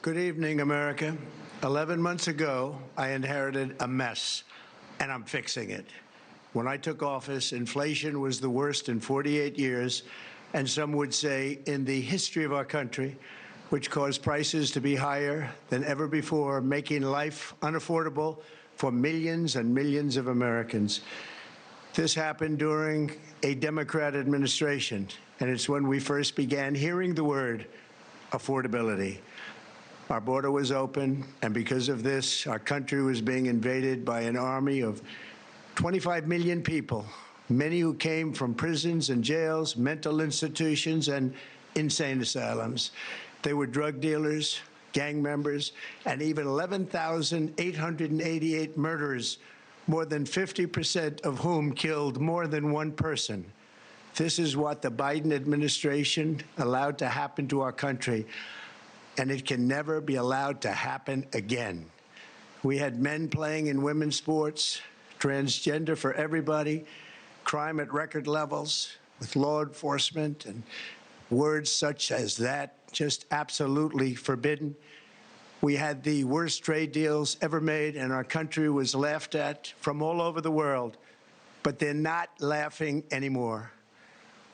Good evening, America. 11 months ago, I inherited a mess, and I'm fixing it. When I took office, inflation was the worst in 48 years, and some would say in the history of our country, which caused prices to be higher than ever before, making life unaffordable for millions and millions of Americans. This happened during a Democrat administration, and it's when we first began hearing the word affordability. Our border was open, and because of this, our country was being invaded by an army of 25 million people, many who came from prisons and jails, mental institutions, and insane asylums. They were drug dealers, gang members, and even 11,888 murderers, more than 50% of whom killed more than one person. This is what the Biden administration allowed to happen to our country, and it can never be allowed to happen again. We had men playing in women's sports, transgender for everybody, crime at record levels with law enforcement, and words such as that just absolutely forbidden. We had the worst trade deals ever made, and our country was laughed at from all over the world, but they're not laughing anymore.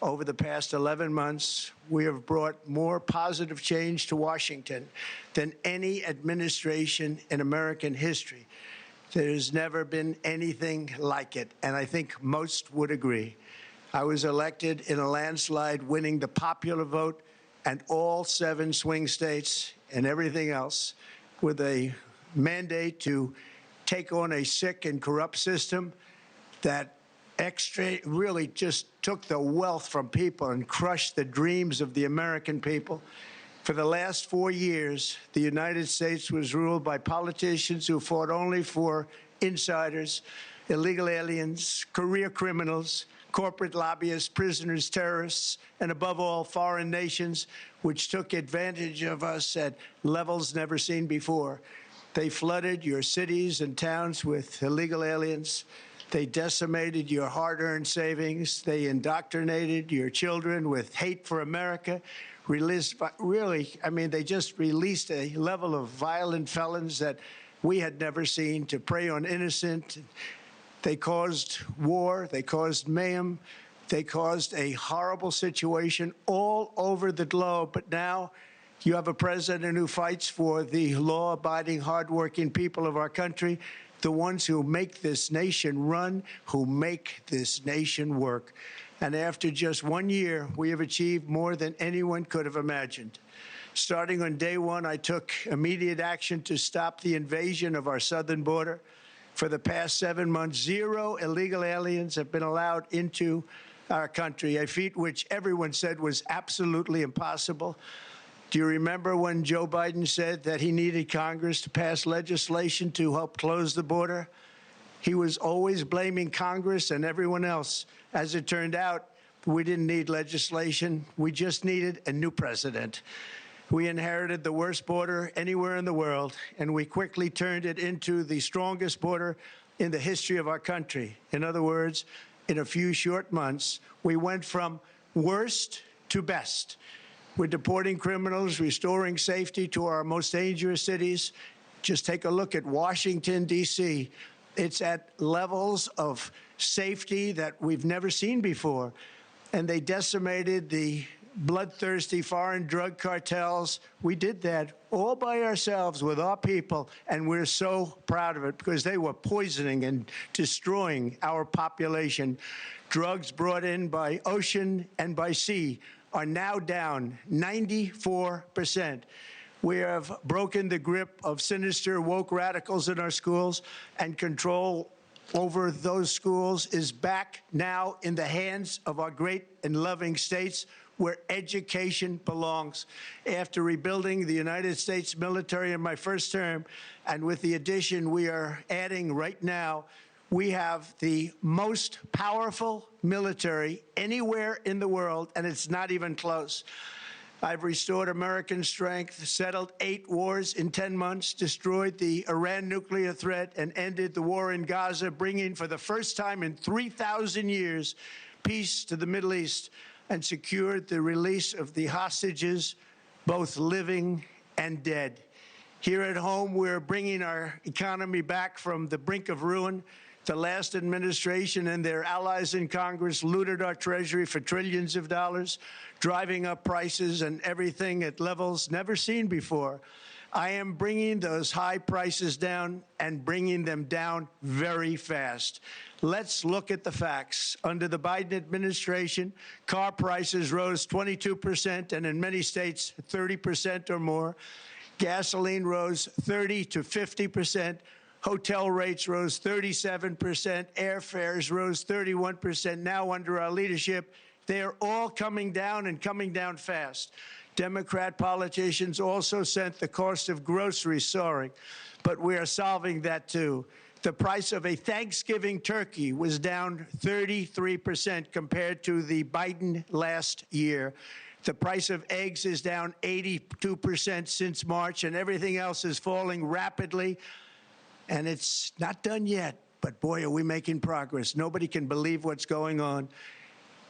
Over the past 11 months, we have brought more positive change to Washington than any administration in American history. There has never been anything like it, and I think most would agree. I was elected in a landslide, winning the popular vote and all 7 swing states and everything else, with a mandate to take on a sick and corrupt system that really just took the wealth from people and crushed the dreams of the American people. For the last 4 years, the United States was ruled by politicians who fought only for insiders, illegal aliens, career criminals, corporate lobbyists, prisoners, terrorists, and above all, foreign nations, which took advantage of us at levels never seen before. They flooded your cities and towns with illegal aliens. They decimated your hard-earned savings. They indoctrinated your children with hate for America. They just released a level of violent felons that we had never seen to prey on innocent. They caused war. They caused mayhem. They caused a horrible situation all over the globe. But now you have a president who fights for the law-abiding, hardworking people of our country, the ones who make this nation run, who make this nation work. And after just 1 year, we have achieved more than anyone could have imagined. Starting on day one, I took immediate action to stop the invasion of our southern border. For the past 7 months, 0 illegal aliens have been allowed into our country, a feat which everyone said was absolutely impossible. Do you remember when Joe Biden said that he needed Congress to pass legislation to help close the border? He was always blaming Congress and everyone else. As it turned out, we didn't need legislation. We just needed a new president. We inherited the worst border anywhere in the world, and we quickly turned it into the strongest border in the history of our country. In other words, in a few short months, we went from worst to best. We're deporting criminals, restoring safety to our most dangerous cities. Just take a look at Washington, D.C. It's at levels of safety that we've never seen before. And they decimated the bloodthirsty foreign drug cartels. We did that all by ourselves with our people, and we're so proud of it because they were poisoning and destroying our population. Drugs brought in by ocean and by sea are now down 94%. We have broken the grip of sinister woke radicals in our schools, and control over those schools is back now in the hands of our great and loving states where education belongs. After rebuilding the United States military in my first term, and with the addition we are adding right now, we have the most powerful military anywhere in the world, and it's not even close. I've restored American strength, settled 8 wars in 10 months, destroyed the Iran nuclear threat, and ended the war in Gaza, bringing for the first time in 3,000 years peace to the Middle East, and secured the release of the hostages, both living and dead. Here at home, we're bringing our economy back from the brink of ruin. The last administration and their allies in Congress looted our Treasury for trillions of dollars, driving up prices and everything at levels never seen before. I am bringing those high prices down and bringing them down very fast. Let's look at the facts. Under the Biden administration, car prices rose 22% and in many states 30% or more. Gasoline rose 30 to 50%. Hotel rates rose 37%. Airfares rose 31%. Now, under our leadership, they are all coming down and coming down fast. Democrat politicians also sent the cost of groceries soaring, but we are solving that too. The price of a Thanksgiving turkey was down 33% compared to the Biden last year. The price of eggs is down 82% since March, and everything else is falling rapidly. And it's not done yet, but boy, are we making progress. Nobody can believe what's going on.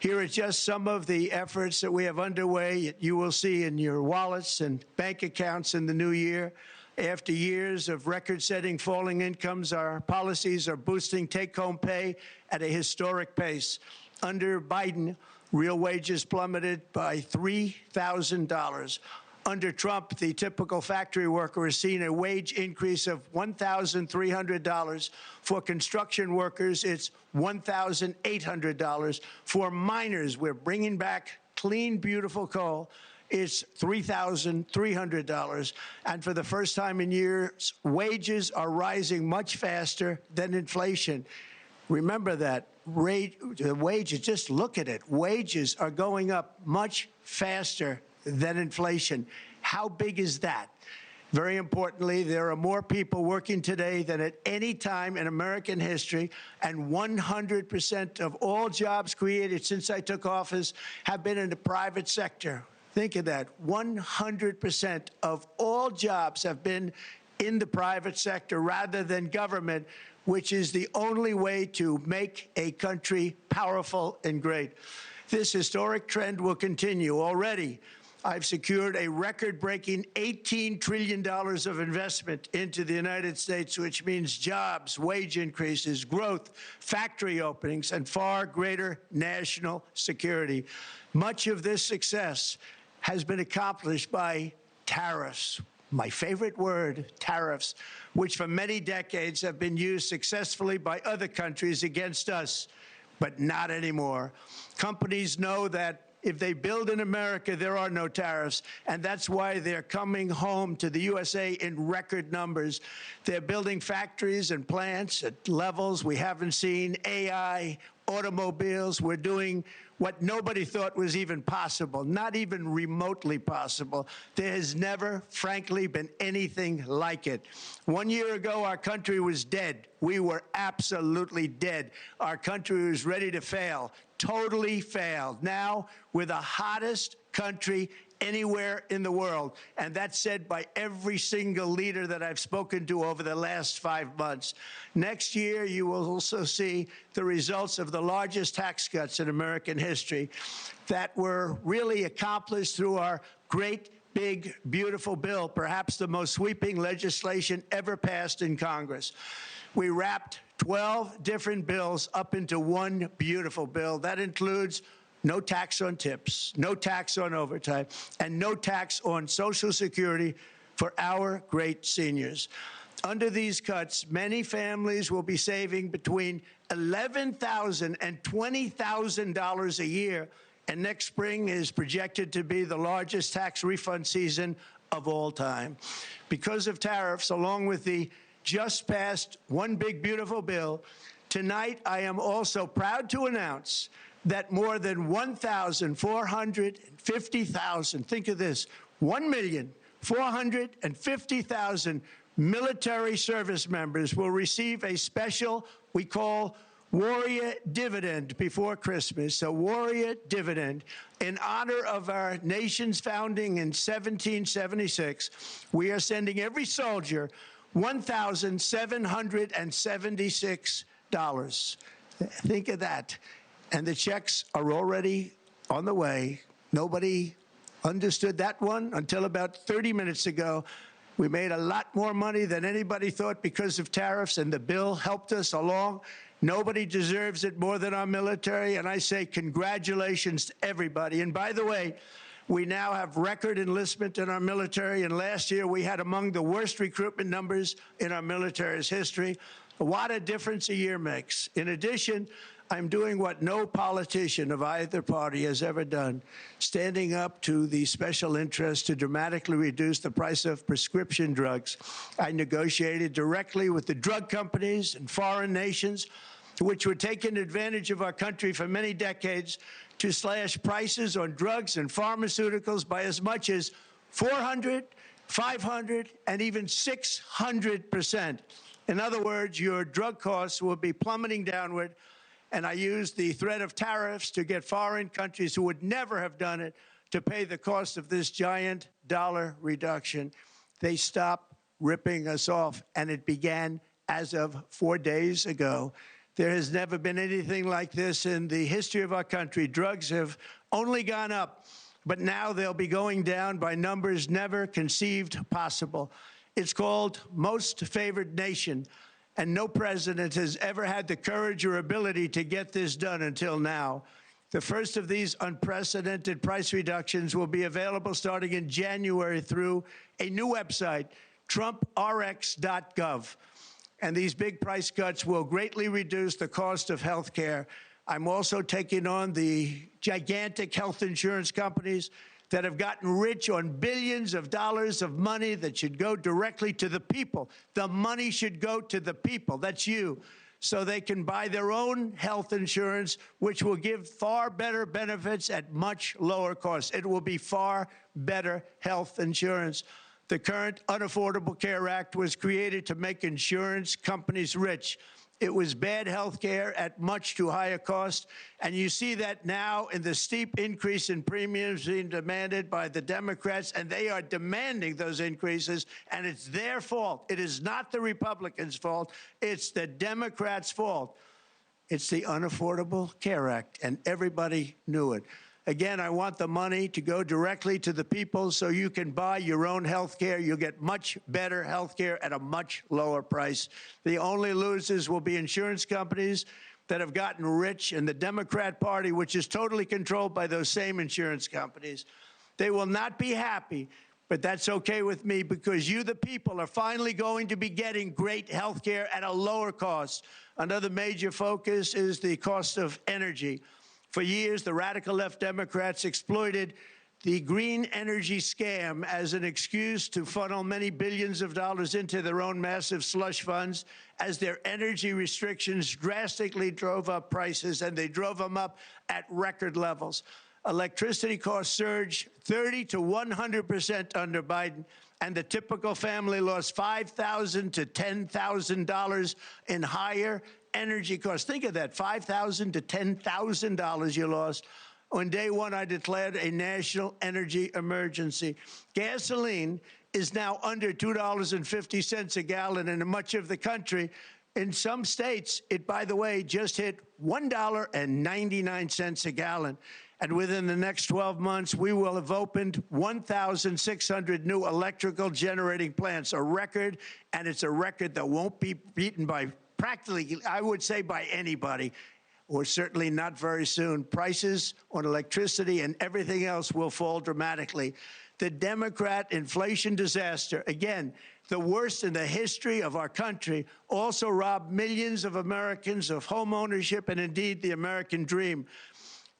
Here are just some of the efforts that we have underway. You will see in your wallets and bank accounts in the new year. After years of record-setting falling incomes, our policies are boosting take-home pay at a historic pace. Under Biden, real wages plummeted by $3,000. Under Trump, the typical factory worker has seen a wage increase of $1,300. For construction workers, it's $1,800. For miners, we're bringing back clean, beautiful coal. It's $3,300. And for the first time in years, wages are rising much faster than inflation. Remember that. Wages, just look at it. Wages are going up much faster than inflation. How big is that? Very importantly, there are more people working today than at any time in American history, and 100% of all jobs created since I took office have been in the private sector. Think of that. 100% of all jobs have been in the private sector rather than government, which is the only way to make a country powerful and great. This historic trend will continue. Already, I've secured a record-breaking $18 trillion of investment into the United States, which means jobs, wage increases, growth, factory openings, and far greater national security. Much of this success has been accomplished by tariffs. My favorite word, tariffs, which for many decades have been used successfully by other countries against us, but not anymore. Companies know that if they build in America, there are no tariffs, and that's why they're coming home to the USA in record numbers. They're building factories and plants at levels we haven't seen, AI, automobiles. We're doing what nobody thought was even possible, not even remotely possible. There has never, frankly, been anything like it. 1 year ago, our country was dead. We were absolutely dead. Our country was ready to fail, totally failed. Now, we're the hottest country anywhere in the world, and that's said by every single leader that I've spoken to over the last 5 months. Next year, you will also see the results of the largest tax cuts in American history that were really accomplished through our great, big, beautiful bill, perhaps the most sweeping legislation ever passed in Congress. We wrapped 12 different bills up into one beautiful bill. That includes no tax on tips, no tax on overtime, and no tax on Social Security for our great seniors. Under these cuts, many families will be saving between $11,000 and $20,000 a year, and next spring is projected to be the largest tax refund season of all time. Because of tariffs, along with the just passed One Big Beautiful Bill, tonight I am also proud to announce that more than 1,450,000, think of this, 1,450,000 military service members will receive a special, we call Warrior Dividend before Christmas, a Warrior Dividend. In honor of our nation's founding in 1776, we are sending every soldier $1,776. Think of that. And the checks are already on the way. Nobody understood that one until about 30 minutes ago. We made a lot more money than anybody thought because of tariffs, and the bill helped us along. Nobody deserves it more than our military, and I say congratulations to everybody. And by the way, we now have record enlistment in our military, and last year we had among the worst recruitment numbers in our military's history. What a difference a year makes. In addition, I'm doing what no politician of either party has ever done, standing up to the special interests to dramatically reduce the price of prescription drugs. I negotiated directly with the drug companies and foreign nations, which were taking advantage of our country for many decades, to slash prices on drugs and pharmaceuticals by as much as 400, 500, and even 600%. In other words, your drug costs will be plummeting downward. And I used the threat of tariffs to get foreign countries who would never have done it to pay the cost of this giant dollar reduction. They stopped ripping us off, and it began as of 4 days ago. There has never been anything like this in the history of our country. Drugs have only gone up, but now they'll be going down by numbers never conceived possible. It's called most favored nation. And no president has ever had the courage or ability to get this done until now. The first of these unprecedented price reductions will be available starting in January through a new website, trumprx.gov. And these big price cuts will greatly reduce the cost of health care. I'm also taking on the gigantic health insurance companies that have gotten rich on billions of dollars of money that should go directly to the people. The money should go to the people. That's you. So they can buy their own health insurance, which will give far better benefits at much lower costs. It will be far better health insurance. The current Unaffordable Care Act was created to make insurance companies rich. It was bad health care at much too high a cost. And you see that now in the steep increase in premiums being demanded by the Democrats, and they are demanding those increases, and it's their fault. It is not the Republicans' fault. It's the Democrats' fault. It's the Unaffordable Care Act, and everybody knew it. Again, I want the money to go directly to the people so you can buy your own health care. You'll get much better health care at a much lower price. The only losers will be insurance companies that have gotten rich, and the Democrat Party, which is totally controlled by those same insurance companies. They will not be happy, but that's okay with me, because you, the people, are finally going to be getting great health care at a lower cost. Another major focus is the cost of energy. For years, the radical left Democrats exploited the green energy scam as an excuse to funnel many billions of dollars into their own massive slush funds, as their energy restrictions drastically drove up prices, and they drove them up at record levels. Electricity costs surged 30 to 100% under Biden, and the typical family lost $5,000 to $10,000 in higher energy costs. Think of that, $5,000 to $10,000 you lost. On day one, I declared a national energy emergency. Gasoline is now under $2.50 a gallon in much of the country. In some states, it, by the way, just hit $1.99 a gallon. And within the next 12 months, we will have opened 1,600 new electrical generating plants, a record, and it's a record that won't be beaten by practically, I would say, by anybody, or certainly not very soon. Prices on electricity and everything else will fall dramatically. The Democrat inflation disaster, again, the worst in the history of our country, also robbed millions of Americans of home ownership and indeed the American dream.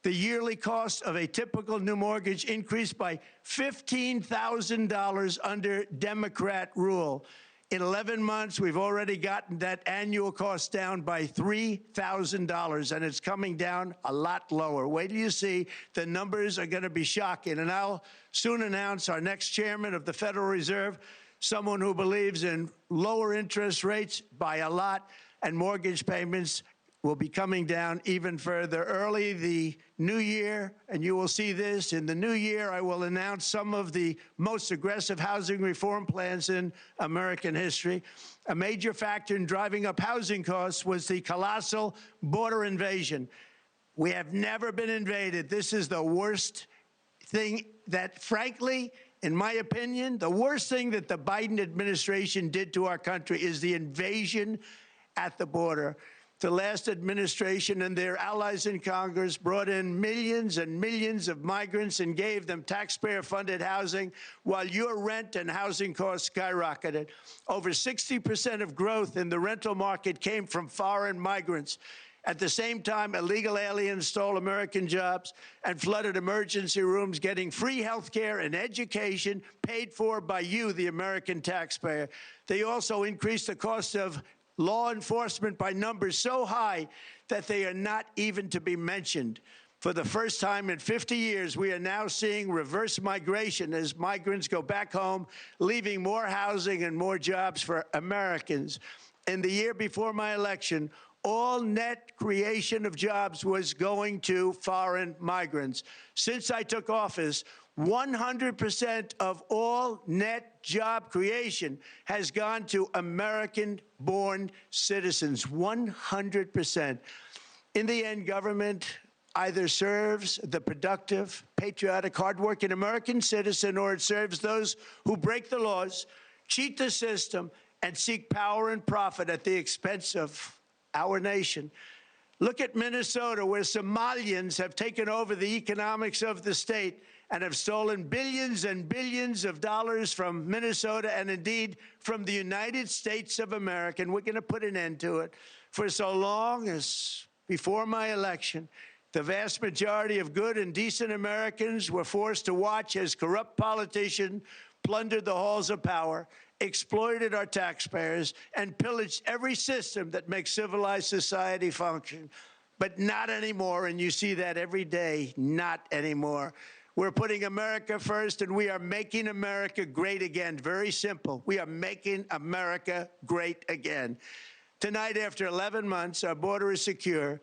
The yearly cost of a typical new mortgage increased by $15,000 under Democrat rule. In 11 months, we've already gotten that annual cost down by $3,000, and it's coming down a lot lower. Wait till you see. The numbers are going to be shocking. And I'll soon announce our next chairman of the Federal Reserve, someone who believes in lower interest rates by a lot, and mortgage payments will be coming down even further. Early the new year, and you will see this, in the new year, I will announce some of the most aggressive housing reform plans in American history. A major factor in driving up housing costs was the colossal border invasion. We have never been invaded. This is the worst thing that, frankly, In my opinion, the worst thing that the Biden administration did to our country is the invasion at the border. The last administration and their allies in Congress brought in millions and millions of migrants and gave them taxpayer-funded housing while your rent and housing costs skyrocketed. Over 60% of growth in the rental market came from foreign migrants. At the same time, illegal aliens stole American jobs and flooded emergency rooms, getting free health care and education paid for by you, the American taxpayer. They also increased the cost of law enforcement by numbers so high that they are not even to be mentioned. For the first time in 50 years, we are now seeing reverse migration as migrants go back home, leaving more housing and more jobs for Americans. In the year before my election, all net creation of jobs was going to foreign migrants. Since I took office, 100% of all net job creation has gone to American-born citizens, 100%. In the end, government either serves the productive, patriotic, hardworking American citizen, or it serves those who break the laws, cheat the system, and seek power and profit at the expense of our nation. Look at Minnesota, where Somalians have taken over the economics of the state and have stolen billions and billions of dollars from Minnesota and indeed from the United States of America. And we're going to put an end to it. For so long as before my election, the vast majority of good and decent Americans were forced to watch as corrupt politicians plundered the halls of power, exploited our taxpayers, and pillaged every system that makes civilized society function. But not anymore, and you see that every day, not anymore. We're putting America first, and we are making America great again. Very simple. We are making America great again. Tonight, after 11 months, our border is secure.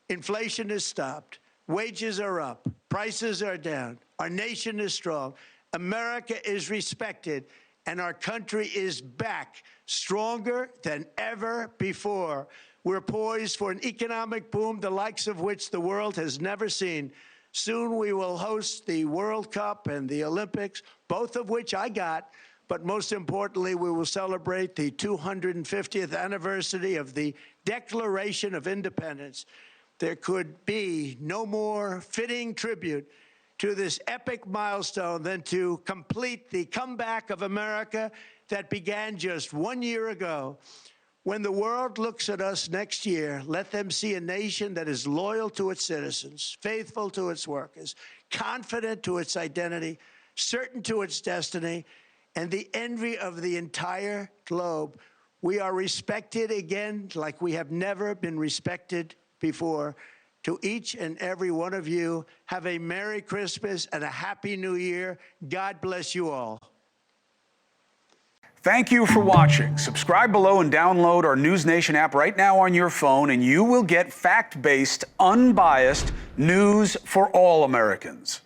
Inflation is stopped. Wages are up. Prices are down. Our nation is strong. America is respected. And our country is back, stronger than ever before. We're poised for an economic boom, the likes of which the world has never seen. Soon we will host the World Cup and the Olympics, both of which I got. But most importantly, we will celebrate the 250th anniversary of the Declaration of Independence. There could be no more fitting tribute to this epic milestone than to complete the comeback of America that began just 1 year ago. When the world looks at us next year, let them see a nation that is loyal to its citizens, faithful to its workers, confident to its identity, certain to its destiny, and the envy of the entire globe. We are respected again like we have never been respected before. To each and every one of you, have a Merry Christmas and a Happy New Year. God bless you all. Thank you for watching. Subscribe below and download our NewsNation app right now on your phone, and you will get fact-based, unbiased news for all Americans.